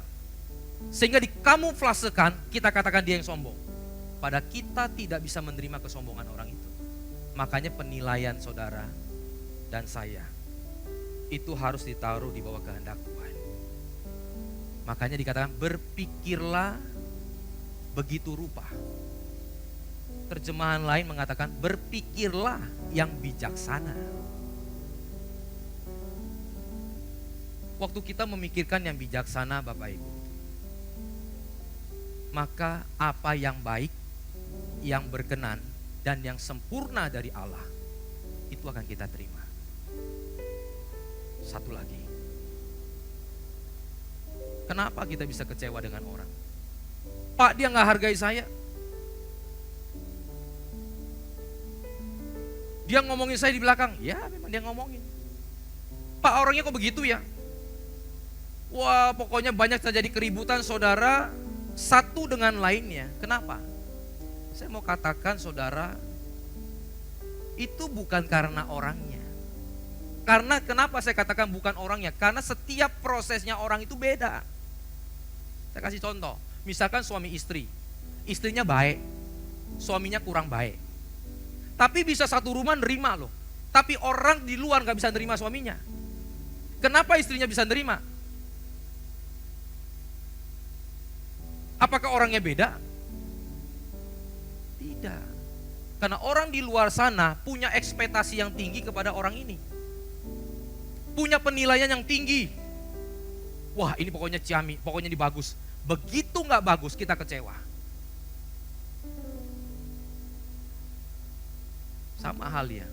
Sehingga dikamuflasekan, kita katakan dia yang sombong. Padahal kita tidak bisa menerima kesombongan orang itu. Makanya penilaian saudara dan saya itu harus ditaruh di bawah kehendak Tuhan. Makanya dikatakan berpikirlah begitu rupa. Terjemahan lain mengatakan berpikirlah yang bijaksana. Waktu kita memikirkan yang bijaksana Bapak Ibu, maka apa yang baik, yang berkenan, dan yang sempurna dari Allah, itu akan kita terima. Satu lagi, kenapa kita bisa kecewa dengan orang? Pak, dia gak hargai saya. Dia ngomongin saya di belakang. Ya memang dia ngomongin. Pak, orangnya kok begitu ya? Wah, pokoknya banyak terjadi keributan saudara satu dengan lainnya. Kenapa? Saya mau katakan saudara, itu bukan karena orangnya. Karena kenapa saya katakan bukan orangnya? Karena setiap prosesnya orang itu beda. Saya kasih contoh, misalkan suami istri. Istrinya baik, suaminya kurang baik. Tapi bisa satu rumah nerima loh. Tapi orang di luar gak bisa nerima suaminya. Kenapa istrinya bisa nerima? Apakah orangnya beda? Tidak. Karena orang di luar sana punya ekspektasi yang tinggi kepada orang ini. Punya penilaian yang tinggi. Wah, ini pokoknya ciami, pokoknya ini bagus. Begitu gak bagus kita kecewa. Sama halnya,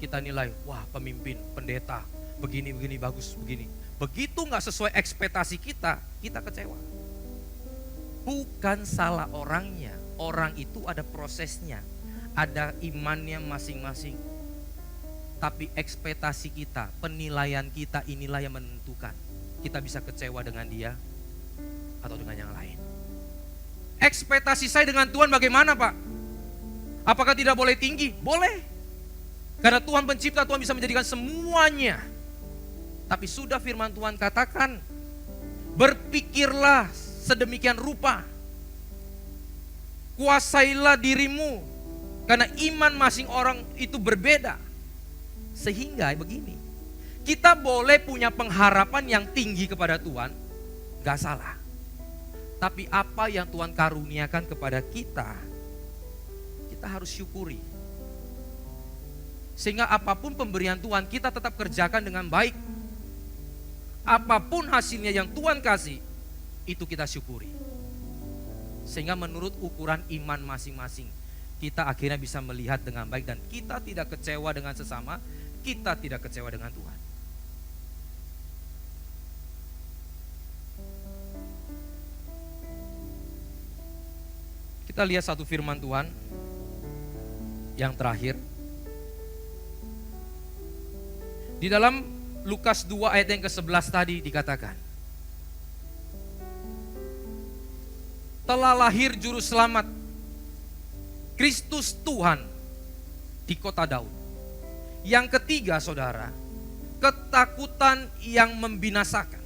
kita nilai, wah pemimpin, pendeta, begini, bagus, begini. Begitu gak sesuai ekspektasi kita, kita kecewa. Bukan salah orangnya, orang itu ada prosesnya, ada imannya masing-masing. Tapi ekspektasi kita, penilaian kita inilah yang menentukan. Kita bisa kecewa dengan dia atau dengan yang lain. Ekspektasi saya dengan Tuhan bagaimana Pak? Apakah tidak boleh tinggi? Boleh. Karena Tuhan pencipta, Tuhan bisa menjadikan semuanya. Tapi sudah firman Tuhan katakan, berpikirlah sedemikian rupa. Kuasailah dirimu. Karena iman masing orang itu berbeda. Sehingga begini, kita boleh punya pengharapan yang tinggi kepada Tuhan, gak salah. Tapi apa yang Tuhan karuniakan kepada kita, kita harus syukuri. Sehingga apapun pemberian Tuhan, kita tetap kerjakan dengan baik. Apapun hasilnya yang Tuhan kasih, itu kita syukuri. Sehingga menurut ukuran iman masing-masing, kita akhirnya bisa melihat dengan baik dan kita tidak kecewa dengan sesama, kita tidak kecewa dengan Tuhan. Kita lihat satu firman Tuhan yang terakhir. Di dalam Lukas 2 ayat yang ke-11 tadi dikatakan, telah lahir juru selamat, Kristus Tuhan di kota Daud. Yang ketiga saudara, ketakutan yang membinasakan.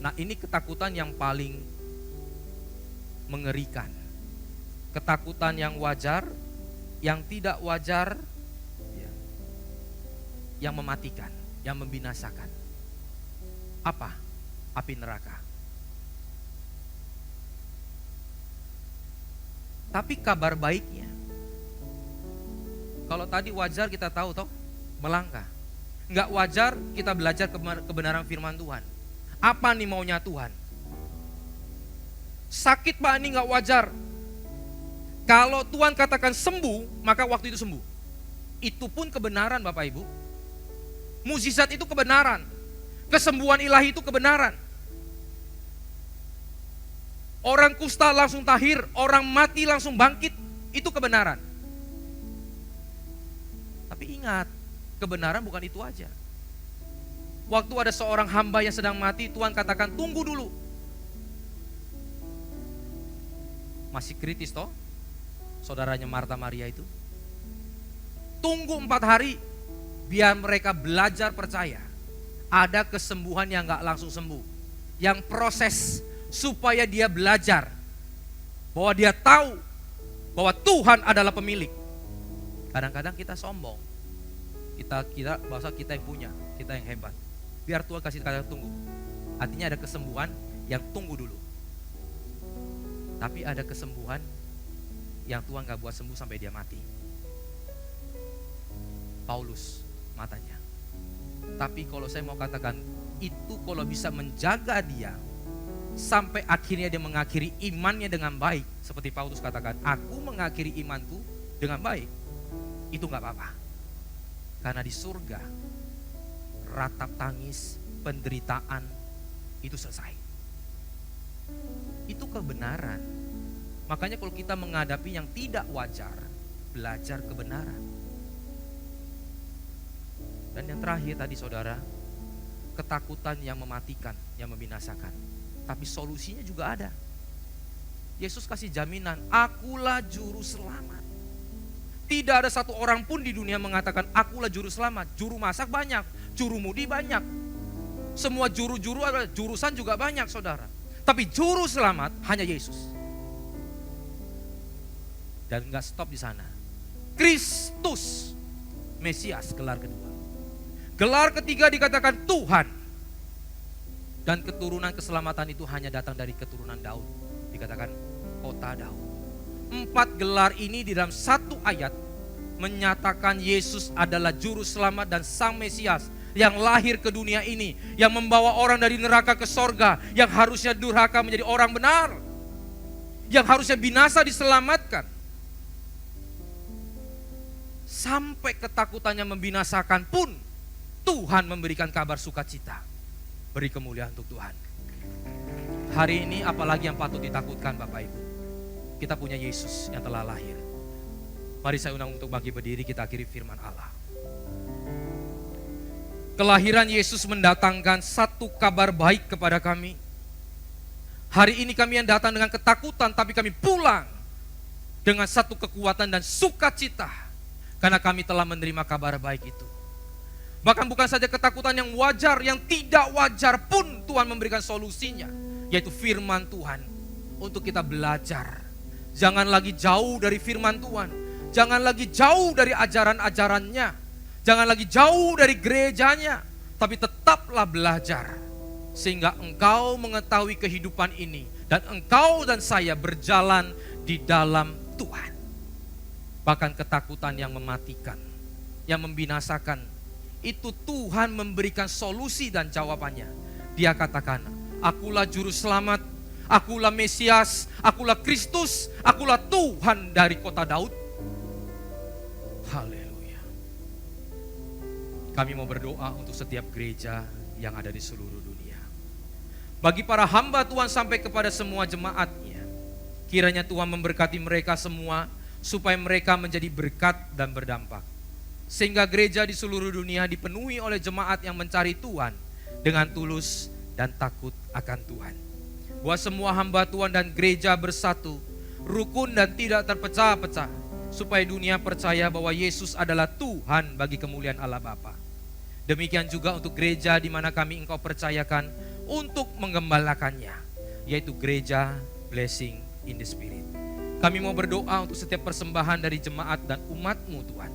Nah ini ketakutan yang paling mengerikan. Ketakutan yang wajar, yang tidak wajar, yang mematikan, yang membinasakan. Apa? Api neraka. Tapi kabar baiknya, kalau tadi wajar kita tahu toh, melangkah. Enggak wajar kita belajar kebenaran firman Tuhan. Apa nih maunya Tuhan? Sakit Pak, ini enggak wajar. Kalau Tuhan katakan sembuh, maka waktu itu sembuh. Itu pun kebenaran Bapak Ibu. Mukjizat itu kebenaran. Kesembuhan ilahi itu kebenaran. Orang kusta langsung tahir, orang mati langsung bangkit. Itu kebenaran. Tapi ingat, kebenaran bukan itu aja. Waktu ada seorang hamba yang sedang mati, Tuhan katakan tunggu dulu. Masih kritis toh, saudaranya Marta Maria itu. Tunggu 4 hari, biar mereka belajar percaya. Ada kesembuhan yang gak langsung sembuh. Yang proses supaya dia belajar bahwa dia tahu bahwa Tuhan adalah pemilik. Kadang-kadang kita sombong. Kita bahasa kita yang punya, kita yang hebat. Biar Tuhan kasih kata tunggu. Artinya ada kesembuhan yang tunggu dulu. Tapi ada kesembuhan yang Tuhan gak buat sembuh sampai dia mati. Paulus matanya. Tapi kalau saya mau katakan, itu kalau bisa menjaga dia sampai akhirnya dia mengakhiri imannya dengan baik. Seperti Paulus katakan, aku mengakhiri imanku dengan baik. Itu gak apa-apa. Karena di surga, ratap tangis, penderitaan, itu selesai. Itu kebenaran. Makanya kalau kita menghadapi yang tidak wajar, belajar kebenaran. Dan yang terakhir tadi saudara, ketakutan yang mematikan, yang membinasakan. Tapi solusinya juga ada. Yesus kasih jaminan, akulah juru selamat. Tidak ada satu orang pun di dunia mengatakan akulah juru selamat. Juru masak banyak, juru mudi banyak. Semua juru-juru adalah jurusan juga banyak saudara. Tapi juru selamat hanya Yesus. Dan gak stop di sana. Kristus, Mesias, gelar kedua. Gelar ketiga dikatakan Tuhan. Dan keturunan keselamatan itu hanya datang dari keturunan Daud. Dikatakan kota Daud. 4 gelar ini di dalam 1 ayat menyatakan Yesus adalah juru selamat dan sang Mesias yang lahir ke dunia ini, yang membawa orang dari neraka ke sorga, yang harusnya durhaka menjadi orang benar, yang harusnya binasa diselamatkan. Sampai ketakutannya membinasakan pun Tuhan memberikan kabar sukacita. Beri kemuliaan untuk Tuhan. Hari ini apalagi yang patut ditakutkan Bapak Ibu? Kita punya Yesus yang telah lahir. Mari saya undang untuk bagi berdiri, kita akhiri firman Allah. Kelahiran Yesus mendatangkan satu kabar baik kepada kami. Hari ini kami yang datang dengan ketakutan, tapi kami pulang dengan satu kekuatan dan sukacita. Karena kami telah menerima kabar baik itu. Bahkan bukan saja ketakutan yang wajar, yang tidak wajar pun Tuhan memberikan solusinya. Yaitu firman Tuhan untuk kita belajar. Jangan lagi jauh dari firman Tuhan. Jangan lagi jauh dari ajaran-ajarannya. Jangan lagi jauh dari gerejanya. Tapi tetaplah belajar. Sehingga engkau mengetahui kehidupan ini. Dan engkau dan saya berjalan di dalam Tuhan. Bahkan ketakutan yang mematikan, yang membinasakan, itu Tuhan memberikan solusi dan jawabannya. Dia katakan, akulah juru selamat, akulah Mesias, akulah Kristus, akulah Tuhan dari kota Daud. Haleluya. Kami mau berdoa untuk setiap gereja yang ada di seluruh dunia. Bagi para hamba Tuhan sampai kepada semua jemaatnya, kiranya Tuhan memberkati mereka semua, supaya mereka menjadi berkat dan berdampak. Sehingga gereja di seluruh dunia dipenuhi oleh jemaat yang mencari Tuhan dengan tulus dan takut akan Tuhan. Buat semua hamba Tuhan dan gereja bersatu, rukun dan tidak terpecah-pecah, supaya dunia percaya bahwa Yesus adalah Tuhan bagi kemuliaan Allah Bapa. Demikian juga untuk gereja di mana kami engkau percayakan untuk menggembalakannya, yaitu gereja Blessing in the Spirit. Kami mau berdoa untuk setiap persembahan dari jemaat dan umat-Mu Tuhan.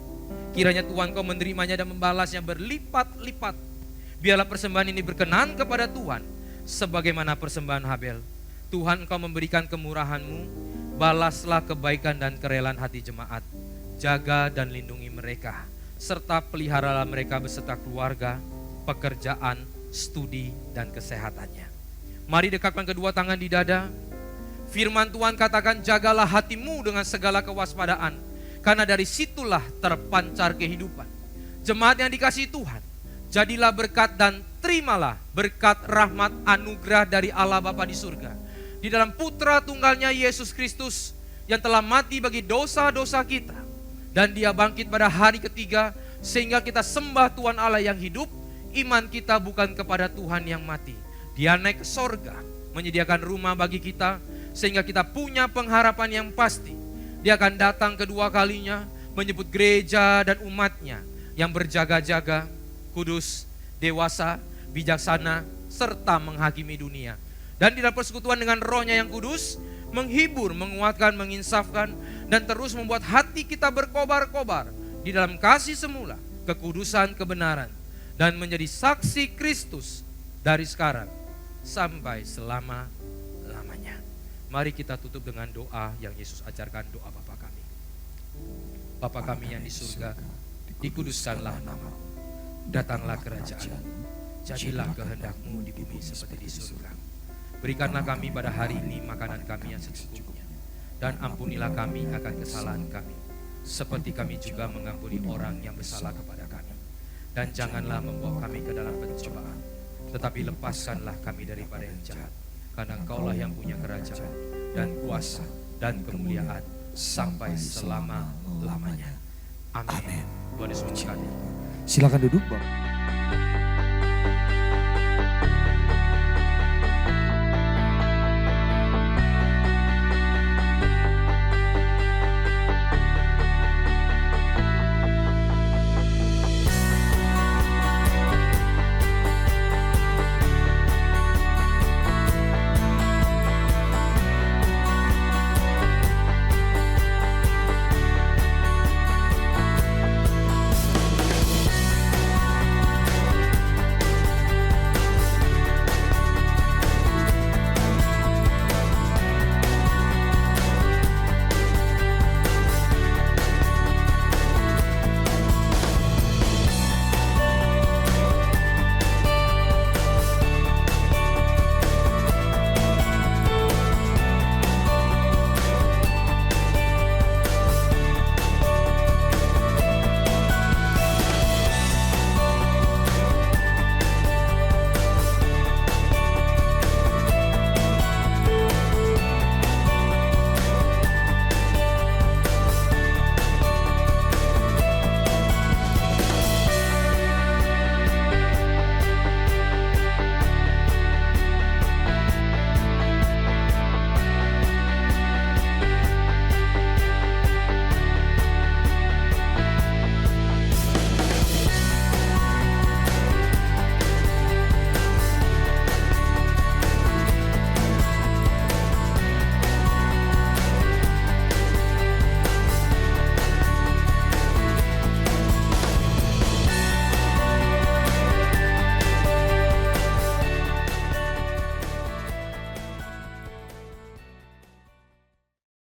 Kiranya Tuhan Kau menerimanya dan membalasnya berlipat-lipat. Biarlah persembahan ini berkenan kepada Tuhan, sebagaimana persembahan Habel. Tuhan Engkau memberikan kemurahan-Mu, balaslah kebaikan dan kerelaan hati jemaat. Jaga dan lindungi mereka, serta peliharalah mereka beserta keluarga, pekerjaan, studi, dan kesehatannya. Mari dekatkan kedua tangan di dada. Firman Tuhan katakan, jagalah hatimu dengan segala kewaspadaan, karena dari situlah terpancar kehidupan. Jemaat yang dikasihi Tuhan, jadilah berkat dan terimalah berkat rahmat anugerah dari Allah Bapa di surga, di dalam putra tunggalnya Yesus Kristus yang telah mati bagi dosa-dosa kita. Dan dia bangkit pada hari ketiga sehingga kita sembah Tuhan Allah yang hidup. Iman kita bukan kepada Tuhan yang mati. Dia naik ke sorga, menyediakan rumah bagi kita sehingga kita punya pengharapan yang pasti. Dia akan datang kedua kalinya menyebut gereja dan umatnya yang berjaga-jaga, kudus, dewasa, bijaksana, serta menghakimi dunia. Dan di dalam persekutuan dengan Roh-Nya yang kudus, menghibur, menguatkan, menginsafkan, dan terus membuat hati kita berkobar-kobar di dalam kasih semula, kekudusan, kebenaran, dan menjadi saksi Kristus dari sekarang sampai selama-lamanya. Mari kita tutup dengan doa yang Yesus ajarkan, doa Bapa kami. Bapa kami yang di surga, dikuduskanlah nama-Mu, datanglah kerajaan-Mu, jadilah kehendak-Mu di bumi seperti di surga. Berikanlah kami pada hari ini makanan kami yang secukupnya, dan ampunilah kami akan kesalahan kami, seperti kami juga mengampuni orang yang bersalah kepada kami. Dan janganlah membawa kami ke dalam pencobaan, tetapi lepaskanlah kami daripada yang jahat. Karena Engkaulah yang punya kerajaan dan kuasa dan kemuliaan sampai selama-lamanya. Amin. Tuhan Yesus memberkati. Silakan duduk, Bapak.